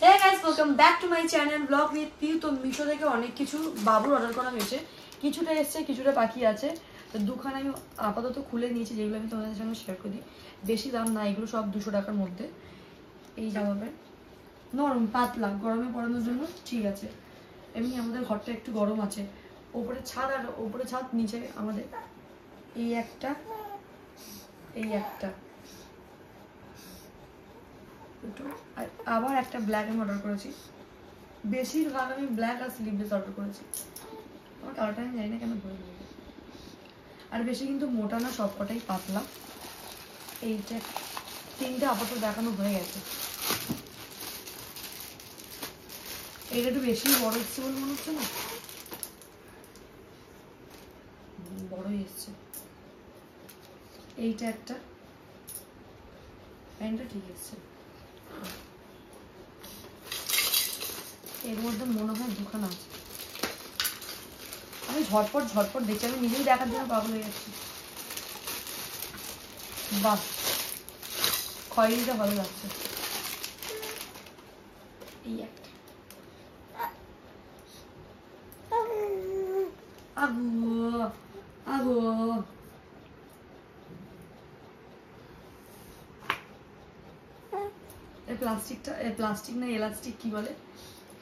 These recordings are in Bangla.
Hey guys, welcome back to my channel vlog with Piu। তো মিশো থেকে অনেক কিছু বাবুর অর্ডার করা হয়েছে, কিছুটা এসছে কিছুটা বাকি আছে। তো দুখানা আমি আপাতত খুলে নিয়েছি, যেগুলো আমি তোমাদের সঙ্গে শেয়ার করে দিই। বেশি দাম না, এগুলো সব 200 টাকার মধ্যে। এই জামা প্যান্ট নরম পাতলা, গরমে পরানোর জন্য ঠিক আছে। এমনি আমাদের ঘরটা একটু গরম আছে, ওপরে ছাদ আর ওপরে ছাদ, নিচে আমাদের এই একটা আবার একটা ব্ল্যাক আমি অর্ডার করেছি। বেশিরভাগ আমি ব্ল্যাক আর স্লিভলেস অর্ডার করেছি। আমার কালারটা আমি জানি না কেন ভুলে গেছি। আর বেশি কিন্তু মোটা না, সব কটাই পাতলা। এইটা তিনটে আপাতত দেখানো হয়ে গেছে। এটা একটু বেশি বড় এসছে বলে মনে হচ্ছে না, বড়ই এসছে। এইটা একটা প্যান্টটা ঠিক এসছে। এর মধ্যে মনে হয় দুখানা আছে। আমি ঝটপট দেখছি, আমি নিজেই দেখার জন্য পাগল হয়ে যাচ্ছি। বাহ, খয়েরিটা ভালো লাগছে। এই একটা আগো প্লাস্টিকটা, প্লাস্টিক না এলাস্টিক কি বলে,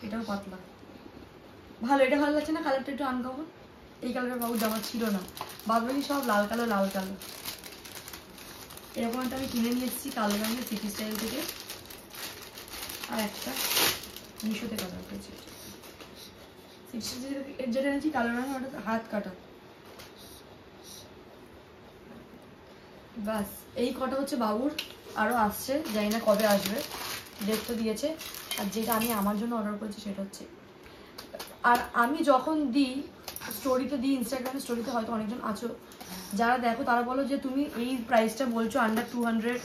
এটাও পাতলা, ভালো। এটা ভালো লাগছে না, কালারটা একটু আনকমন। এই কালারের বাবু জামা ছিল না, বাদ বাকি সব লাল কালো। এরকম একটা আমি কিনে নিয়ে এসেছি কালো রঙের সিটি স্টাইল থেকে। আর একটা মিশোতে কালার করেছি, যেটা এনেছি কালো রঙের, ওটা হাত কাটা। বাস এই কটা হচ্ছে বাবুর, আরো আসছে, জানি না কবে আসবে, ডেট তো দিয়েছে। আর যেটা আমি আমার জন্য অর্ডার করেছি সেটা হচ্ছে, আর আমি যখন দিই স্টোরিতে দিই, ইনস্টাগ্রামে স্টোরিতে, হয়তো অনেকজন আছো যারা দেখো, তারা বলো যে তুমি এই প্রাইসটা বলছো আন্ডার 200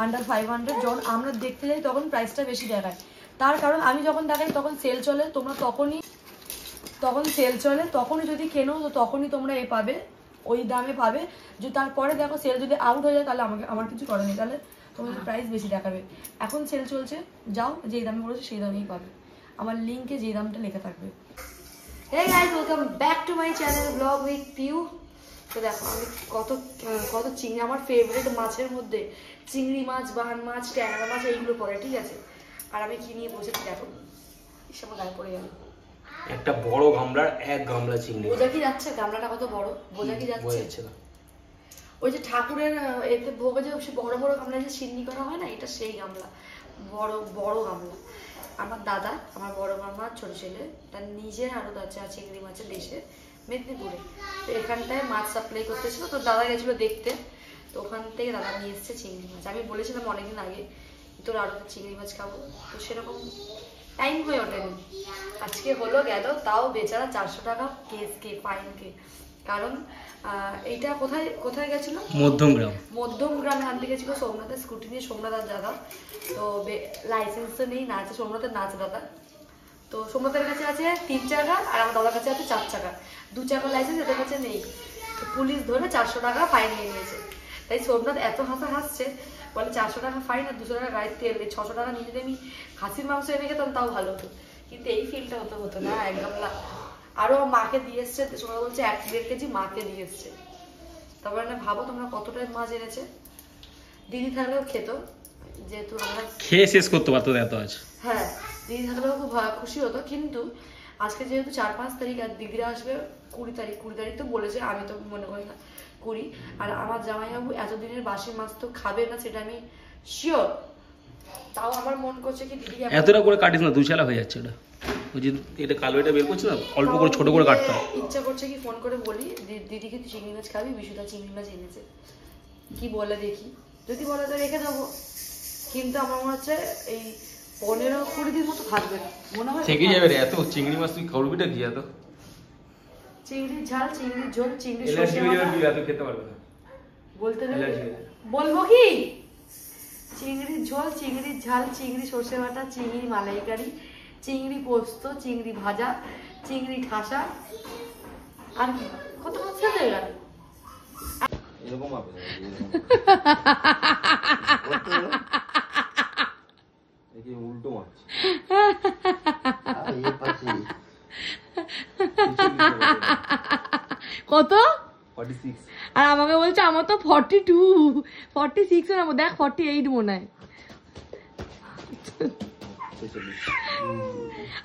আন্ডার 500। যখন আমরা দেখতে যাই তখন প্রাইসটা বেশি দেখায়। তার কারণ আমি যখন দেখাই তখন সেল চলে, তোমরা তখনই যদি কেনো তো তখনই তোমরা পাবে, ওই দামে পাবে। যদি তারপরে দেখো সেল যদি আউট হয়ে যায়, তাহলে আমার কিছু করার নেই, তাহলে তোমাদের প্রাইস বেশি দেখাবে। এখন সেল চলছে, যাও যেই দামে বলেছে সেই দামেই পাবে, আমার লিঙ্কে যেই দামটা লেখা থাকবে। Hey guys, welcome back to my channel vlog with Piu। তো দেখো আমি কত চিংড়ি, আমার ফেভারিট মাছের মধ্যে চিংড়ি মাছ, বান মাছ, ট্যাংরা মাছ এইগুলো পড়ে, ঠিক আছে। আর আমি কি নিয়ে বসেছি দেখো, আমার গায়ে পড়ে গেল একটা বড় গামলার এক গামলা চিংড়ি। বোঝা কি যাচ্ছে গামলাটা কত বড়, বোঝা কি যাচ্ছে? ওই যে ঠাকুরের এতে ভোগে যে বড় বড় গামলা যে সিন্নি করা হয় না, এটা সেই গামলা, বড় গামলা। আমার দাদা, আমার বড় মামা ছোট ছেলে, তার নিজের আড়ত আছে চিংড়ি মাছের দেশে, মেদিনীপুরে। তো এখানটায় মাছ সাপ্লাই করতেছিল, তো দাদা গেছিল দেখতে, তো ওখান থেকে দাদা নিয়ে এসছে চিংড়ি মাছ। আমি বলেছিলাম অনেকদিন আগে তোর আড়তে চিংড়ি মাছ খাবো, তো সেরকম টাইম হয়ে ওঠেনি। আজকে হলো গেল, তাও বেচারা 400 টাকা ফাইন কে। কারণ এইটা কোথায় গেছিল, মধ্যমগ্রামে আনতে গেছিল সোমনাথের স্কুটি নিয়ে, সোমনাথ দাদা। তো লাইসেন্স তো নেই, না আছে সোমনাথের নাচ দাদা। তো সোমনাথের কাছে আছে 3 চাকা, আর আমার দাদার কাছে আছে 4 চাকা, 2 চাকার লাইসেন্স এদের কাছে নেই। তো পুলিশ ধরে 400 টাকা ফাইন নিয়ে নিয়েছে। তাই সোমনাথ এত হাসছে, বলে 400 টাকা ফাইন আর 200 টাকা গাড়ির তেল, 600 টাকা নিয়ে যদি আমি খাসির মাংস এনে খেতাম তাও ভালো হতো, কিন্তু এই ফিলটা হতো না। এক গামলা আরো মাকে দিয়ে এসছে, সোমনাথ বলছে 1-1.5 কেজি মাকে দিয়ে এসছে। তারপরে না ভাবো তোমরা কতটা মাছ এনেছে। দিদি থাকলেও খেত, যেহেতু আমরা খেয়ে শেষ করতে পারতো এত আছে। হ্যাঁ, দিদি থাকলেও খুব খুশি হতো। কিন্তু আজকে যেহেতু 4-5 তারিখ, আর দিদিরা আসবে 20 তারিখ তো বলেছে, আমি তো মনে করি না 20। আর আমার জামাইবাবু এতদিনের বাসি মাছ তো খাবে না, সেটা আমি শিওর। তাও আমার মন করছে কি দিদি এতটা করে কাটিস না, 2 চালা হয়ে যাচ্ছে। এটা ওই যে এটা কালো, এটা বের করছে না, অল্প করে ছোট করে কাটতে হয়। ইচ্ছা করছে কি ফোন করে বলি দিদিকে তুই চিংড়ি মাছ খাবি, বিশুদা চিংড়ি মাছ এনেছে, কি বলে দেখি। যদি বলে তো রেখে দেবো, কিন্তু আমার মনে হচ্ছে এই 15-20 দিন মতো থাকবে না, মনে হয় থেকে যাবে রে। এত চিংড়ি মাছ তুই খাওয়াবিটা কি? এত চিংড়ির ঝাল, চিংড়ির ঝোল, চিংড়ির সর্ষে বাটা খেতে পারবে না বলতে বলবো কি? চিংড়ির ঝোল, চিংড়ির ঝাল, চিংড়ি সর্ষে বাটা, চিংড়ি মালাইকারি, চিংড়ি পোস্ত, চিংড়ি ভাজা, চিংড়ি ঠাসা, আর কত মাছ আছে এরকম উল্টো মারছে। কত? 46। আর আমাকে বলছে আমার তো 42, 46 এর দেখ 48 মনে হয়।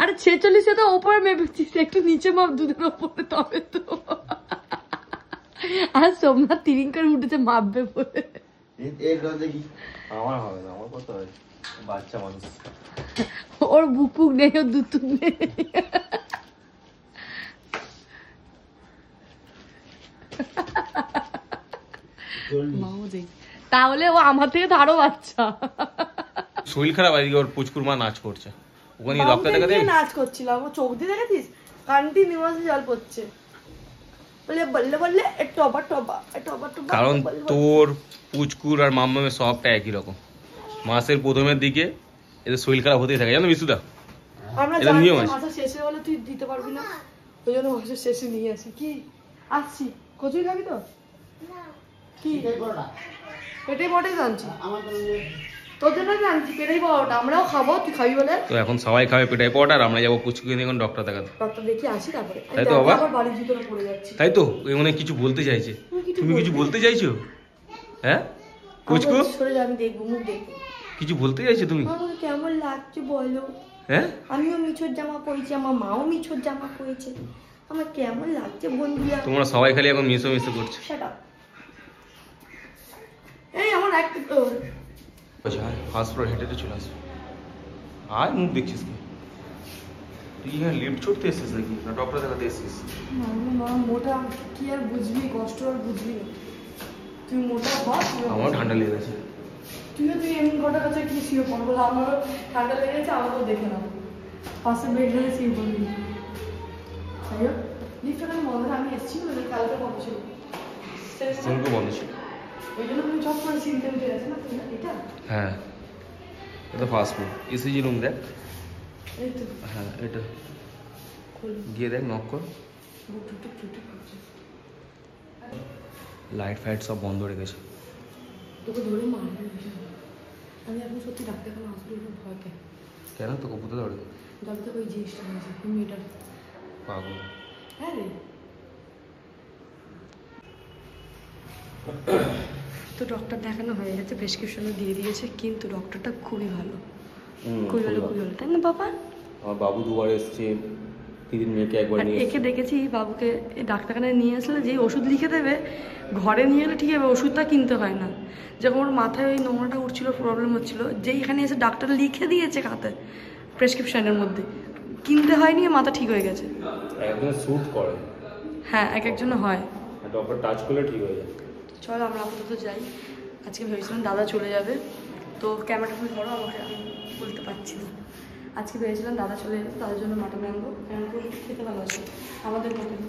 আরে 46 তো ওপরে মেপেছিস, একটু নিচে মাপ, দুধের ওপরে, তবে তো। আর সোমনাথ তিরিং করে উঠেছে মাপবে বলে। আমার হবে না, আমার কত হয়, বাচ্চা মানুষ। ওর বুক ফুক নেই, ওর দুধ টুধ নেই। তাহলে ও আমার থেকে তো আরো বাচ্চা। শরীর খারাপ, আজকে ওর পুচকুর মা নাচ করছে, ওখানে ডক্টর দেখাতে নাচ করছিলাম, ও চোখ দিয়ে দেখেছিস কন্টিনিউয়াসলি জল পড়ছে, বলে বললে বললে টবা টবা টবা টবা। কারণ তোর পুচকুর আর মাম্মামের সবটা একই রকম, মাসের প্রথমের দিকে এদের শরীর খারাপ হতেই থাকে, জানো বিশুদা? আমরা জানি মাসের শেষে হলে তুই দিতে পারবি না, ওই জন্য মাসের শেষে নিয়ে আসি। কি আসছি, কচুরি খাবি তো? কি পেটে বটে জানছি, তোর জন্য জানছি পেটেই বড়টা, আমরাও খাবো, তুই খাবি বলে। তো এখন সবাই খাবে পেটাই পড়া, আর আমরা যাবো পুচকুকে নিয়ে এখন ডক্টর দেখাতে। ডক্টর দেখি আসি, তারপরে তাই তো বাবা, আবার বাড়ির ভিতরে পড়ে যাচ্ছি। তাই তো ওই মনে কিছু বলতে চাইছে। তুমি কিছু বলতে চাইছো? হ্যাঁ পুচকু, সরে যা, আমি দেখবো, মুখ দেখবো। কিছু বলতে চাইছো তুমি? আমার কেমন লাগছে বলো? হ্যাঁ, আমিও মিছোর জামা পরেছি, আমার মাও মিছোর জামা পরেছে, আমার কেমন লাগছে বন্ধুরা? তোমরা সবাই খালি এখন মিশো মিশো করছো। Shut up. এই আমার একটা আচ্ছা ফার্স্ট ফ্লোর হেঁটে চলে আসবে। আয় মুখ দেখছিস কি? তুই এখানে লিফট ছুটতে এসেছিস নাকি, না ডক্টর দেখাতে এসেছিস? মা মোটা, কি আর বুঝবি, কষ্ট আর বুঝবি না। তুই মোটা হ, আমার ঠান্ডা লেগে গেছে। তুই এমনি গোটা কাছে কি শুয়ে পড়বো, আমারও ঠান্ডা লেগেছে, আমাকেও দেখে নাও, পাশে বেড ধরে শুয়ে পড়বি। তাই হোক লিফটটা আমি বন্ধ, আমি এসেছি বলে কালকে বন্ধ ছিল, বন্ধ ছিল, ওই জন্য তুমি চট করে চিনতে উঠে গেছে না এটা। হ্যাঁ এটা ফার্স্ট ফ্লোর, ইসিজি রুম দেখ। এই তো হ্যাঁ এটা গিয়ে দেখ, নক কর। লাইট ফাইট সব বন্ধ রেখেছে। তোকে ধরে মারবে, আমি এখন সত্যি ডাক্তারখানা আসলে ভয় পাই। কেন তোকে বুঝতে ধরে? যাবে তো ওই জিনিসটা আছে মেয়েটার পাগল। হ্যাঁ রে, তো ডক্টর দেখানো হয়ে গেছে, প্রেসক্রিপশনও দিয়ে দিয়েছে, কিন্তু ডক্টরটা খুবই ভালো, খুবই ভালো, খুবই ভালো, তাই না বাবা? আমার বাবু দুবার এসছে, দিদির মেয়েকে একবার নিয়ে একে দেখেছি, বাবুকে ডাক্তারখানায় নিয়ে আসলে যে ওষুধ লিখে দেবে, ঘরে নিয়ে এলে ঠিক আছে, ওষুধটা কিনতে হয় না। যখন ওর মাথায় ওই নোংরাটা উঠছিল, প্রবলেম হচ্ছিল, যেই এখানে এসে ডাক্তার লিখে দিয়েছে খাতে প্রেসক্রিপশনের মধ্যে, কিনতে হয়নি, মাথা ঠিক হয়ে গেছে। একদম স্যুট করে, হ্যাঁ এক একজন হয়, ডক্টর টাচ করলে ঠিক হয়ে যায়। চল আমরা আপাতত যাই, আজকে ভেবেছিলাম দাদা চলে যাবে, তো ক্যামেরাটা তুমি ধরো, আমাকে আমি বলতে পারছি না। আজকে ভেবেছিলাম দাদা চলে যাবে, তাদের জন্য মাটন আনবো, কারণ খেতে ভালোবাসে আমাদের মতন।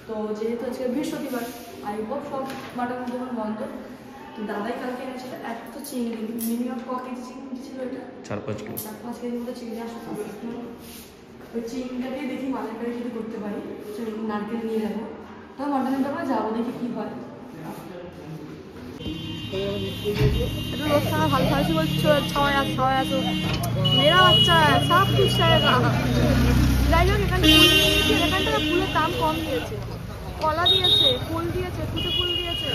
তো যেহেতু আজকে বৃহস্পতিবার, আই হোপ সব মাটনের দোকান বন্ধ, তো দাদাই কালকে এনেছিল এত চিংড়ি, মিনিমাম ক কেজি চিংড়ি ছিল এটা? 4-5 কিলো, 4-5 কেজির মতো চিংড়ি আসতো। ওই চিংড়িটাকেই দেখি মালাইকারি যদি করতে পারি, নারকেল নিয়ে যাবো, তো মাটনের দোকানে যাবো, দেখি কী হয়। ভালোবাসি বলছো, ছয় আসো মেরা বাচ্চা সব কুছ रहेगा। যাই হোক এখানটা ফুলের দাম কম দিয়েছে, কলা দিয়েছে, ফুল দিয়েছে, কুচো ফুল দিয়েছে,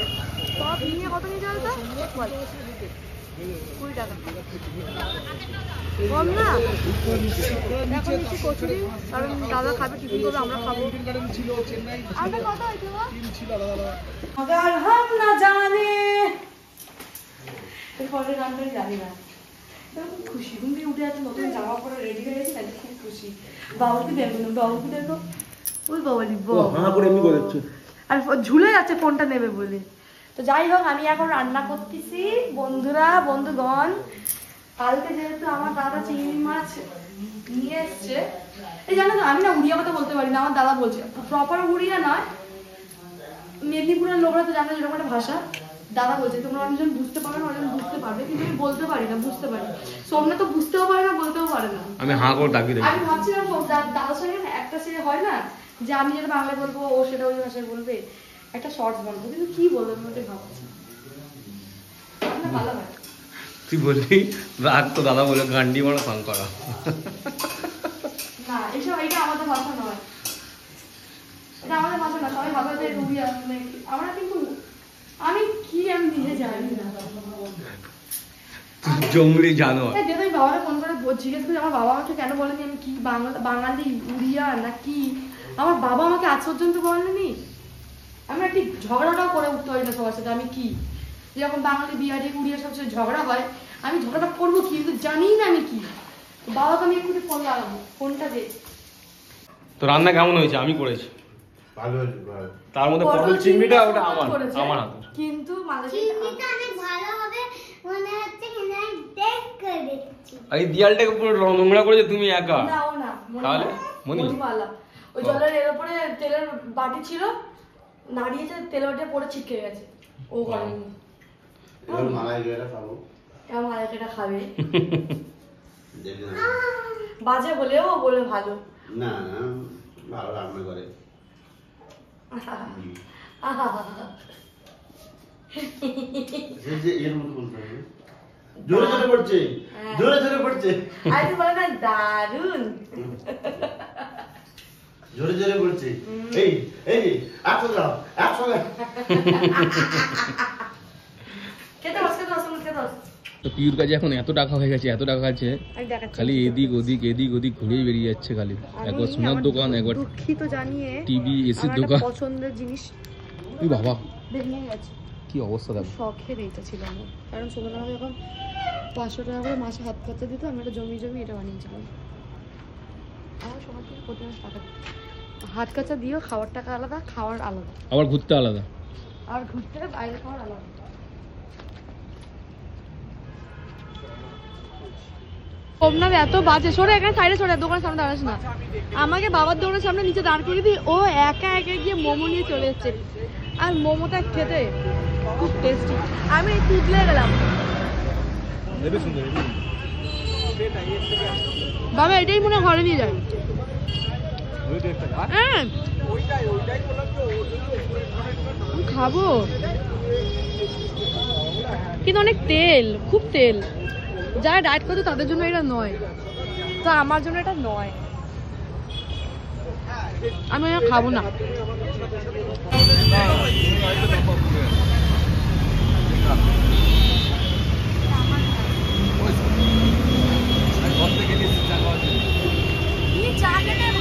সব নিয়ে কত নিয়ে চলতে বল? 20 টাকা কম না? এখন নিচ্ছি কচুরি, কারণ দাদা খাবে, টিফিন করবে, আমরা খাবো। अगर हम ना जाने, পরের গানটাই জানি না, খুব খুশি, ঘুম থেকে উঠে যাচ্ছে, নতুন জামা পরে রেডি হয়ে গেছে, তাই খুব খুশি। বাবুকে দেখো না, বাবুকে দেখো, ওই বাবালি আর ঝুলে যাচ্ছে ফোনটা নেবে বলে। তো যাই হোক আমি এখন রান্না করতেছি বন্ধুরা, বন্ধুগণ। কালকে যেহেতু আমার দাদা চিংড়ি মাছ নিয়ে এসছে, এই জানো তো আমি না উড়িয়া কথা বলতে পারি না, আমার দাদা বলছে, প্রপার উড়িয়া নয়, মেদিনীপুরের লোকরা তো জানে যেরকম একটা ভাষা, দাদা বলছে তোমরা অনেকজন বুঝতে পারবে না, অনেকজন বুঝতে পারবে, কিন্তু আমি বলতে পারি না, বুঝতে পারি। সোমনা তো বুঝতেও পারে না, বলতেও পারে না। আমি হাঁ করে ডাকি দেব। আমি ভাবছিলাম দাদার সঙ্গে একটা সে হয় না যে আমি যেটা বাংলায় বলবো, ও সেটা ওই ভাষায় বলবে, একটা শর্টস বানাবো, কিন্তু কি বলবো আমি ওটাই ভাবছি, ভালো হয়। তুই বললি রাগ তো দাদা বলে গান্ডি মারা ফান করা। না এসব এটা আমাদের ভাষা নয়, এটা আমাদের ভাষা না। সবাই ভাবে যে রুবিয়া আমরা কিন্তু আমি কি আমি নিজে জানি না। জঙ্গলি জানোয়ার। যেটা আমি বাবাকে ফোন করে জিজ্ঞেস করি আমার বাবা আমাকে কেন বলেনি আমি কি বাঙালি উড়িয়া না কি, আমার বাবা আমাকে আজ পর্যন্ত বলেনি। আমি একটি ঝগড়াটাও করে উঠতে পারি না সবার সাথে আমি কি, যখন বাঙালি বিহারি উড়িয়া সব সাথে ঝগড়া হয় আমি ঝগড়াটা করবো কি কিন্তু জানি না আমি কি। বাবাকে আমি একটু ফোন লাগাবো, ফোনটা দে। তো রান্না কেমন হয়েছে? আমি করেছি। ভালো হয়েছে, ভালো। তার মধ্যে পটল চিংড়িটা ওটা আমার হাতে। কিন্তু চিংড়িটা অনেক ভালো হবে মনে হচ্ছে, কিন্তু আমি টেস্ট করে দেখছি। এই দিয়ালটাকে পুরো নোংরা করেছে তুমি একা। না ও না, তাহলে মণিমালা ওই জলের এর উপরে তেলের বাটি ছিল, নাড়িয়েছে, তেল ওটা পড়ে ছিটকে গেছে। ও করেনি। এবার মালাই গেরা খাবো। এবার মালাইটা খাবে। দেখি না। বাজে বলেও বলে ভালো। না না, ভালো রান্না করে। এর মতো বলতে হবে। জোরে জোরে পড়ছে, জোরে জোরে পড়ছে। আই তো বলে না দারুন। জোরে জোরে পড়ছে। এই এই আসো যাও, আসো যাও। খেতে বস, খেতে বস, খেতে বস। তো পিউর কাছে এখন এত টাকা হয়ে গেছে, এত টাকা আছে খালি এদিক ওদিক এদিক ওদিক ঘুরেই বেরিয়ে যাচ্ছে খালি। একবার সোনার দোকান, একবার দুঃখিত জানিয়ে টিভি এসির দোকান। পছন্দের জিনিস তুই বাবা ভেঙে গেছে। কি অবস্থা দেখো। শখের এইটা ছিল আমার, কারণ সুমনা ভাবে এখন 500 টাকা করে মাসে হাত খরচা দিত, আমি একটা জমি এটা বানিয়েছিলাম। আমার সময় থেকে প্রতি মাসে টাকা হাত খরচা দিয়েও খাওয়ার টাকা আলাদা, খাওয়ার আলাদা, আবার ঘুরতে আলাদা, আর ঘুরতে বাইরে খাওয়ার আলাদা। সোমনাথ এত বাজে, সরে এখানে সাইডে সরে, দোকানের সামনে দাঁড়াস না। আমাকে বাবার দোকানের সামনে নিচে দাঁড় করিয়ে দিই, ও একা একা গিয়ে মোমো নিয়ে চলে এসছে। আর মোমোটা খেতে খুব টেস্টি, আমি তুদলে গেলাম। বাবা এটাই মনে ঘরে নিয়ে যায়। হ্যাঁ খাবো, কিন্তু অনেক তেল, খুব তেল। যারা ডায়েট করছে তাদের জন্য এটা নয়, তো আমার জন্য এটা নয়, আমি এটা খাবো না।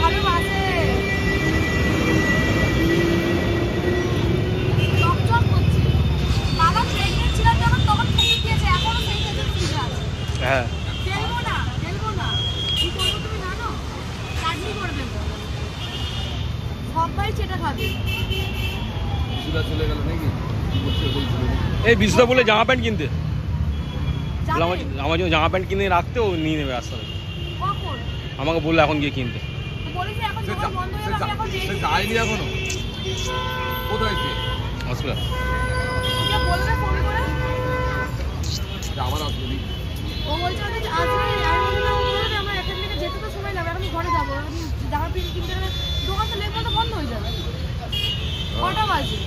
ভালোবাসে বাবা প্রেগনেন্ট ছিলাম যখন, তখন খেয়ে দিয়েছে, এখনো সেই খেতে ফিরে আছে। হ্যাঁ ফেলবো না, ফেলবো না, কি করবো তুমি জানো? চাটনি করবে, সবাই সেটা খাবে। চলে গেল নাকি? এই বিশুদা বলে জামা প্যান্ট কিনতে, যাবে? আমার জন্য জামা প্যান্ট কিনে রাখতে, ও নিয়ে নেবে রাস্তায়। কখন? আমাকে বললো এখন গিয়ে কিনতে। বলেছে এখন দোকান বন্ধ হয়ে যাবে, এখন যেই যায়নি এখনো। কোথায় সে? হসপিটাল। ওকে বলবে ফোন করে, আবার আসবে। ও বলছে যে আসবে। আমি বললাম আমরা এখান থেকে যেতে তো সময় লাগবে, আমি ঘরে যাবো, আমি জামা প্যান্ট কিনতে গেলে দোকান তো লেগে বন্ধ হয়ে যাবে। কটা বাজে?